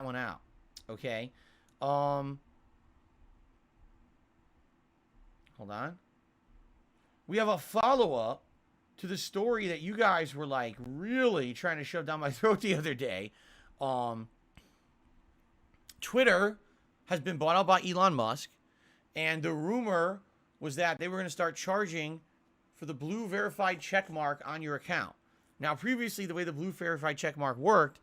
one out. Okay. Hold on. We have a follow-up to the story that you guys were like really trying to shove down my throat the other day. Um, Twitter has been bought out by Elon Musk, and the rumor was that they were going to start charging for the blue verified check mark on your account. Now, previously, the way the blue verified check mark worked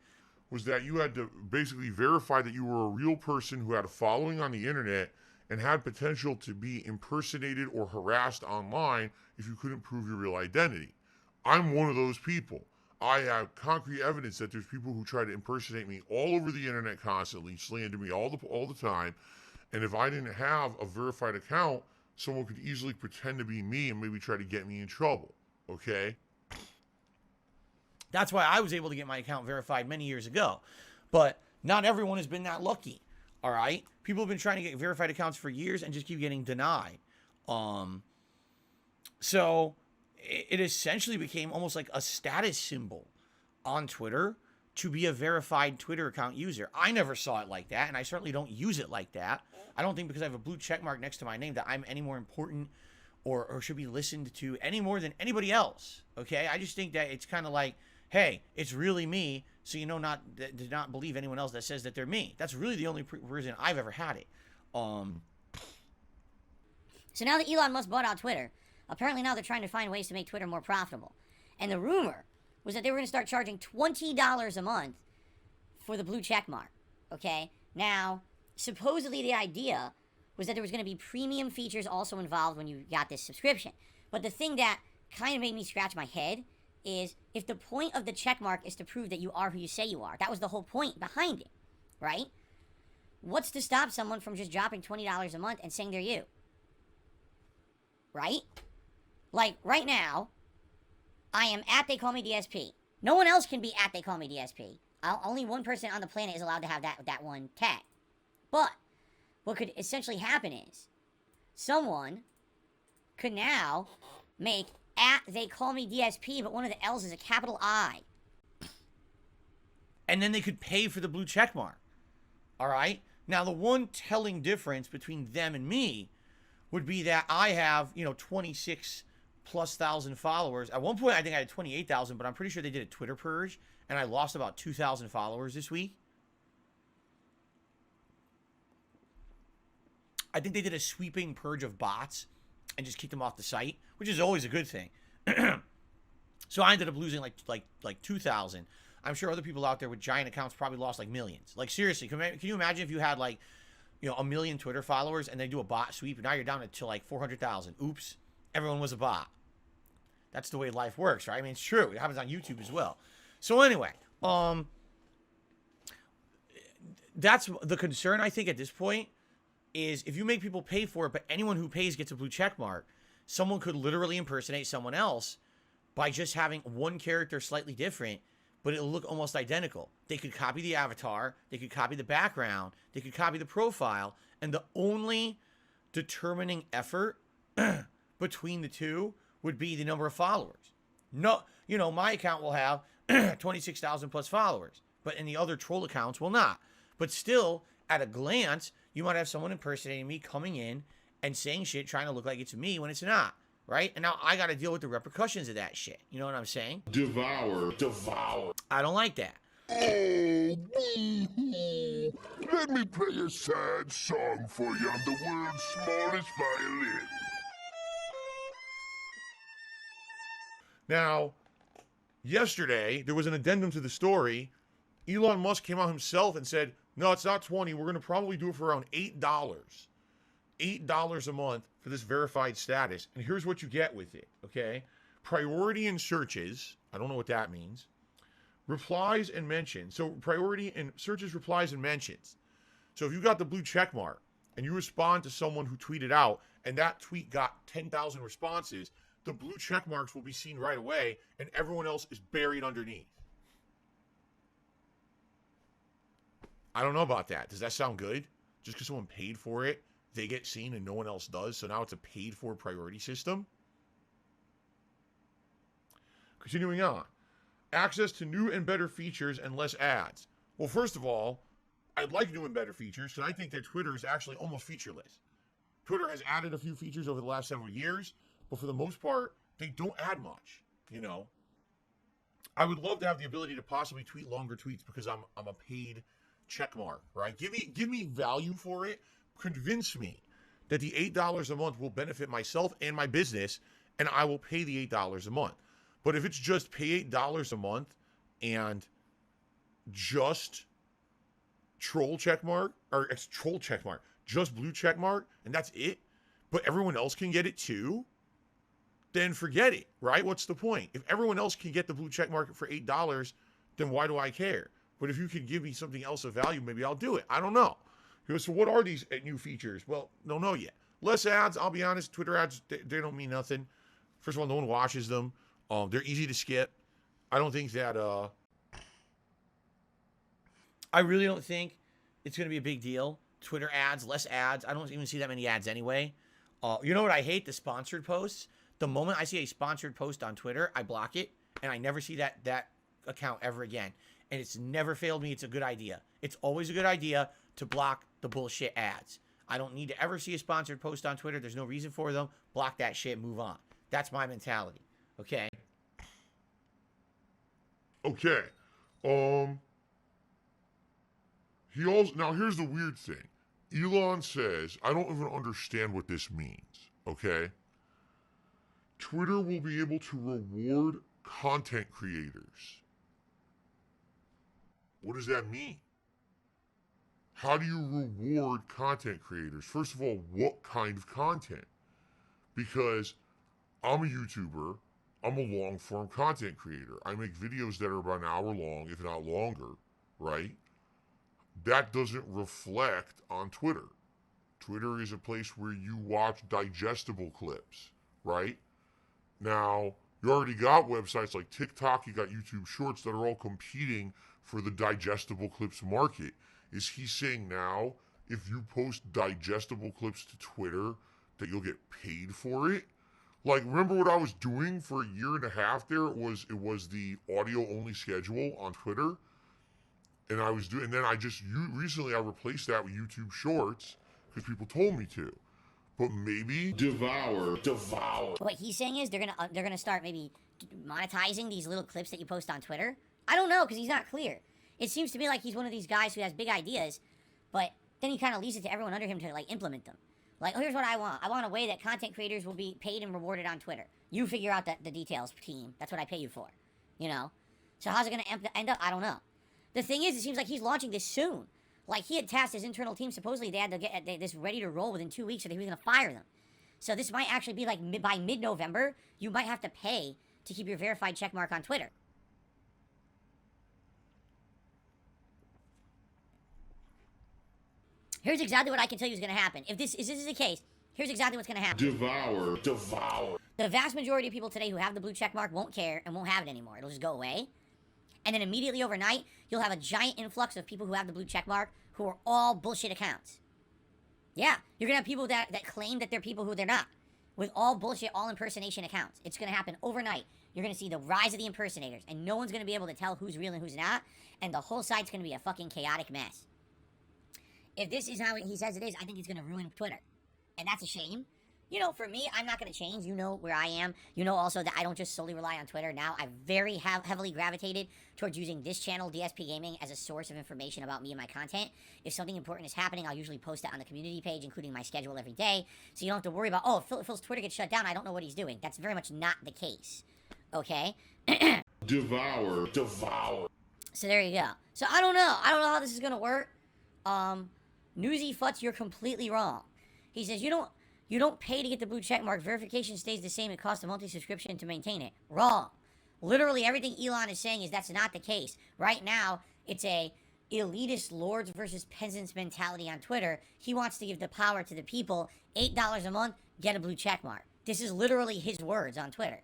was that you had to basically verify that you were a real person who had a following on the internet and had potential to be impersonated or harassed online if you couldn't prove your real identity. I'm one of those people. I have concrete evidence that there's people who try to impersonate me all over the internet constantly, slander me all the time. And if I didn't have a verified account, someone could easily pretend to be me and maybe try to get me in trouble. Okay? That's why I was able to get my account verified many years ago. But not everyone has been that lucky. All right? People have been trying to get verified accounts for years and just keep getting denied. So it essentially became almost like a status symbol on Twitter to be a verified Twitter account user. I never saw it like that, and I certainly don't use it like that. I don't think because I have a blue check mark next to my name that I'm any more important or should be listened to any more than anybody else. Okay? I just think that it's kind of like, hey, it's really me, so you know not to not believe anyone else that says that they're me. That's really the only reason I've ever had it. So now that Elon Musk bought out Twitter, apparently now they're trying to find ways to make Twitter more profitable. And the rumor was that they were going to start charging $20 a month for the blue check mark. Okay? Now, supposedly the idea was that there was going to be premium features also involved when you got this subscription. But the thing that kind of made me scratch my head is if the point of the check mark is to prove that you are who you say you are, that was the whole point behind it, right? What's to stop someone from just dropping $20 a month and saying they're you? Right? Like, right now, I am at They Call Me DSP. No one else can be at They Call Me DSP. Only one person on the planet is allowed to have that one tag. But what could essentially happen is someone could now make at They Call Me DSP, but one of the L's is a capital I. And then they could pay for the blue check mark. All right? Now, the one telling difference between them and me would be that I have, 26 plus thousand followers. At one point, I think I had 28,000, but I'm pretty sure they did a Twitter purge, and I lost about 2,000 followers this week. I think they did a sweeping purge of bots and just kicked them off the site, which is always a good thing. So I ended up losing like 2,000. I'm sure other people out there with giant accounts probably lost like millions. Like, seriously, can you imagine if you had like, a million Twitter followers and they do a bot sweep and now you're down to like 400,000. Oops, everyone was a bot. That's the way life works, right? I mean, it's true. It happens on YouTube as well. So anyway, that's the concern, I think, at this point, is if you make people pay for it, but anyone who pays gets a blue check mark, someone could literally impersonate someone else by just having one character slightly different, but it'll look almost identical. They could copy the avatar, they could copy the background, they could copy the profile, and the only determining effort between the two would be the number of followers. No, my account will have 26,000 plus followers, but in the other troll accounts will not. But still, at a glance, you might have someone impersonating me coming in and saying shit trying to look like it's me when it's not, right? And now I got to deal with the repercussions of that shit. You know what I'm saying? Devour. I don't like that. Oh, boo-hoo. Let me play a sad song for you on the world's smallest violin. Now, yesterday, there was an addendum to the story. Elon Musk came out himself and said, no, it's not 20. We're going to probably do it for around $8. $8 a month for this verified status. And here's what you get with it, okay? Priority in searches. I don't know what that means. Replies and mentions. So priority in searches, replies, and mentions. So if you got the blue check mark and you respond to someone who tweeted out and that tweet got 10,000 responses, the blue check marks will be seen right away and everyone else is buried underneath. I don't know about that. Does that sound good? Just because someone paid for it, they get seen and no one else does. So now it's a paid for priority system. Continuing on. Access to new and better features and less ads. Well, first of all, I'd like doing better features, because I think that Twitter is actually almost featureless. Twitter has added a few features over the last several years, but for the most part, they don't add much, you know. I would love to have the ability to possibly tweet longer tweets because I'm a paid check mark, right? Give me value for it. Convince me that the $8 a month will benefit myself and my business, and I will pay the $8 a month. But if it's just pay $8 a month and just troll check mark, or it's troll check mark, just blue check mark, and that's it, but everyone else can get it too, then forget it, right? What's the point? If everyone else can get the blue check mark for $8, then why do I care? But if you can give me something else of value, maybe I'll do it. I don't know. He goes, so what are these new features? Well, don't know yet. Less ads, I'll be honest. Twitter ads, they don't mean nothing. First of all, no one watches them. They're easy to skip. I don't think that... I really don't think it's going to be a big deal. Twitter ads, less ads. I don't even see that many ads anyway. You know what I hate? The sponsored posts. The moment I see a sponsored post on Twitter, I block it, and I never see that account ever again. And it's never failed me. It's a good idea. It's always a good idea to block the bullshit ads. I don't need to ever see a sponsored post on Twitter. There's no reason for them. Block that shit. Move on. That's my mentality. Okay? Okay. He also, now here's the weird thing. Elon says, I don't even understand what this means, okay? Twitter will be able to reward content creators. What does that mean? How do you reward content creators? First of all, what kind of content? Because I'm a YouTuber, I'm a long-form content creator. I make videos that are about an hour long, if not longer, right? That doesn't reflect on Twitter. Twitter is a place where you watch digestible clips, right? Now, you already got websites like TikTok, you got YouTube Shorts that are all competing for the digestible clips market. Is he saying now, if you post digestible clips to Twitter, that you'll get paid for it? Like, remember what I was doing for a year and a half there? It was the audio only schedule on Twitter. And I was doing, and then recently I replaced that with YouTube Shorts because people told me to. But maybe devour. What he's saying is they're gonna start maybe monetizing these little clips that you post on Twitter. I don't know, because he's not clear. It seems to me like he's one of these guys who has big ideas, but then he kind of leaves it to everyone under him to like implement them. Like, oh, here's what I want. I want a way that content creators will be paid and rewarded on Twitter. You figure out the details, team. That's what I pay you for. You know? So how's it gonna end up? I don't know. The thing is, it seems like he's launching this soon. Like, he had tasked his internal team, supposedly they had to get this ready to roll within 2 weeks, so that he was going to fire them. So this might actually be like, by mid-November, you might have to pay to keep your verified checkmark on Twitter. Here's exactly what I can tell you is going to happen. If this is the case, here's exactly what's going to happen. Devour. The vast majority of people today who have the blue checkmark won't care and won't have it anymore. It'll just go away. And then immediately overnight, you'll have a giant influx of people who have the blue checkmark who are all bullshit accounts. Yeah, you're going to have people that claim that they're people who they're not. With all bullshit, all impersonation accounts. It's going to happen overnight. You're going to see the rise of the impersonators. And no one's going to be able to tell who's real and who's not. And the whole site's going to be a fucking chaotic mess. If this is how he says it is, I think he's going to ruin Twitter. And that's a shame. You know, for me, I'm not going to change. You know where I am. You know also that I don't just solely rely on Twitter. Now, I've very heavily gravitated towards using this channel, DSP Gaming, as a source of information about me and my content. If something important is happening, I'll usually post it on the community page, including my schedule every day. So you don't have to worry about, oh, if Phil's Twitter gets shut down, I don't know what he's doing. That's very much not the case. Okay? Devour. So there you go. So I don't know. I don't know how this is going to work. Newsy Futz, you're completely wrong. He says, you don't pay to get the blue check mark. Verification stays the same. It costs a monthly subscription to maintain it. Wrong. Literally everything Elon is saying is that's not the case. Right now, it's a elitist lords versus peasants mentality on Twitter. He wants to give the power to the people. $8 a month, get a blue check mark. This is literally his words on Twitter.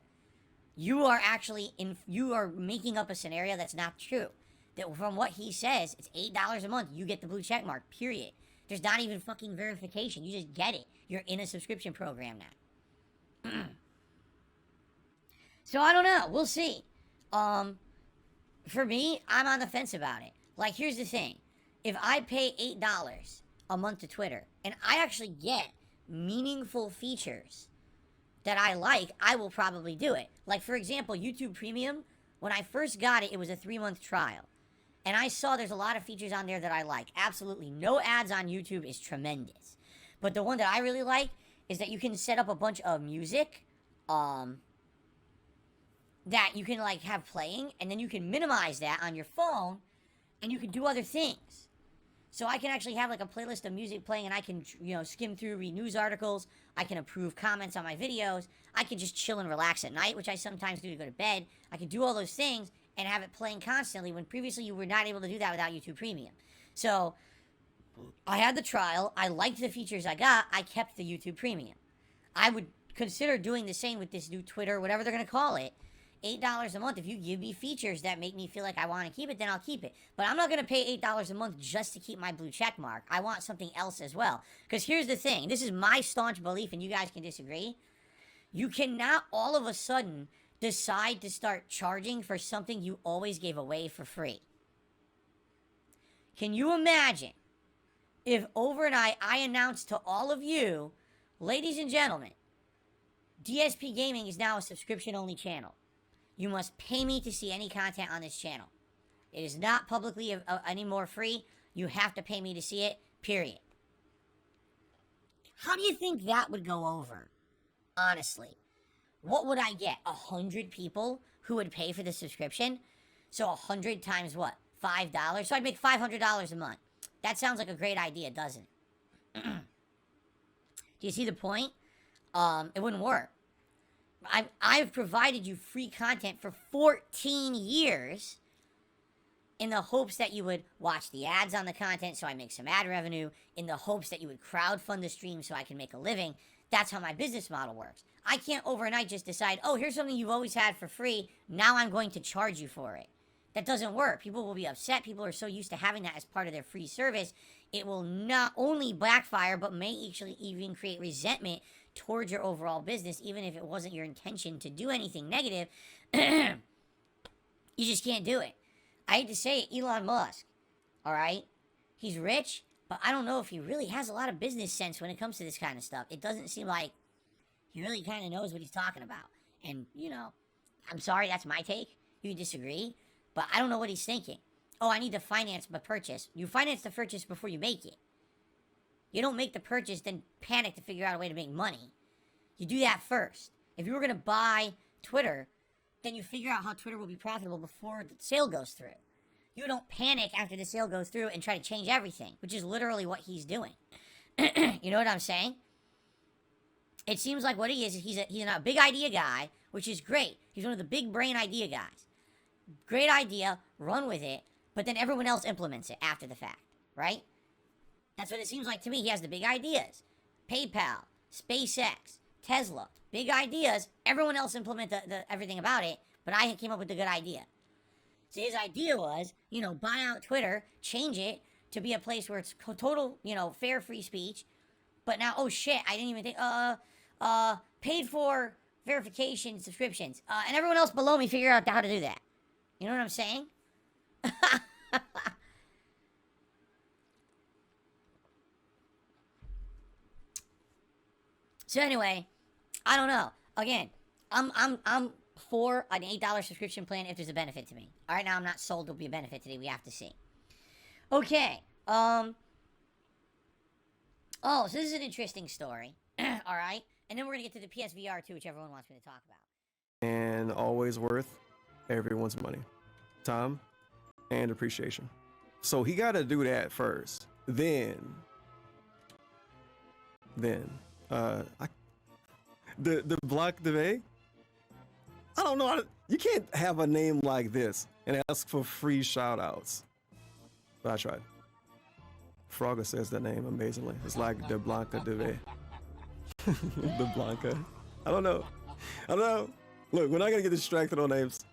You are making up a scenario that's not true. That from what he says, it's $8 a month. You get the blue check mark, period. There's not even fucking verification. You just get it. You're in a subscription program now. So I don't know. We'll see. For me, I'm on the fence about it. Like, here's the thing. if I pay $8 a month to Twitter and I actually get meaningful features that I like, I will probably do it. Like, for example, YouTube Premium, when I first got it, it was a 3-month trial. And I saw there's a lot of features on there that I like. Absolutely. No ads on YouTube is tremendous. But the one that I really like is that you can set up a bunch of music that you can, like, have playing, and then you can minimize that on your phone, and you can do other things. So I can actually have, like, a playlist of music playing, and I can, you know, skim through, read news articles. I can approve comments on my videos. I can just chill and relax at night, which I sometimes do to go to bed. I can do all those things and have it playing constantly, when previously you were not able to do that without YouTube Premium. So I had the trial. I liked the features I got. I kept the YouTube Premium. I would consider doing the same with this new Twitter, whatever they're going to call it. $8 a month. If you give me features that make me feel like I want to keep it, then I'll keep it. But I'm not going to pay $8 a month just to keep my blue check mark. I want something else as well. Because here's the thing. This is my staunch belief, and you guys can disagree. You cannot all of a sudden decide to start charging for something you always gave away for free. Can you imagine if overnight I announced to all of you, ladies and gentlemen, DSP Gaming is now a subscription-only channel. You must pay me to see any content on this channel. It is not publicly anymore free. You have to pay me to see it, period. How do you think that would go over? Honestly. What would I get? 100 people who would pay for the subscription? So 100 times what? $5? So I'd make $500 a month. That sounds like a great idea, doesn't it? Do you see the point? It wouldn't work. I've provided you free content for 14 years in the hopes that you would watch the ads on the content so I make some ad revenue, in the hopes that you would crowdfund the stream so I can make a living. That's how my business model works. I can't overnight just decide, oh, here's something you've always had for free, now I'm going to charge you for it. That doesn't work. People will be upset. People are so used to having that as part of their free service, it will not only backfire, but may actually even create resentment towards your overall business, even if it wasn't your intention to do anything negative. You just can't do it. I hate to say it, Elon Musk, all right? He's rich, but I don't know if he really has a lot of business sense when it comes to this kind of stuff. It doesn't seem like he really kind of knows what he's talking about. And, you know, I'm sorry, that's my take. You disagree, but I don't know what he's thinking. Oh, I need to finance my purchase. You finance the purchase before you make it. You don't make the purchase, then panic to figure out a way to make money. You do that first. If you were going to buy Twitter, then you figure out how Twitter will be profitable before the sale goes through. You don't panic after the sale goes through and try to change everything, which is literally what he's doing. You know what I'm saying? It seems like what he is, he's a big idea guy, which is great. He's one of the big brain idea guys. Great idea, run with it, but then everyone else implements it after the fact, right? That's what it seems like to me. He has the big ideas. PayPal, SpaceX, Tesla, big ideas. Everyone else implement the everything about it, but I came up with the good idea. So his idea was, you know, buy out Twitter, change it to be a place where it's total, you know, fair free speech. But now, oh shit, I didn't even think, paid for verification subscriptions. And everyone else below me figure out how to do that. You know what I'm saying? So anyway, I don't know. Again, I'm for an $8 subscription plan if there's a benefit to me. All right, now I'm not sold there'll be a benefit today. We have to see. Okay. Oh, so this is an interesting story. All right, and then we're gonna get to the PSVR 2, which everyone wants me to talk about. And always worth everyone's money, time, and appreciation. So he got to do that first. Then, the Block Debate. I don't know. You can't have a name like this and ask for free shout outs. But I tried. Frogger says that name amazingly. It's like the Blanca Debate. The Blanca. I don't know. Look, we're not gonna get distracted on names.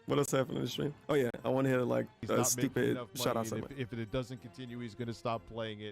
What else happened in the stream? Oh yeah, I want to hear like He's a not stupid making enough shout out money, and somewhere. if it doesn't continue, he's going to stop playing it.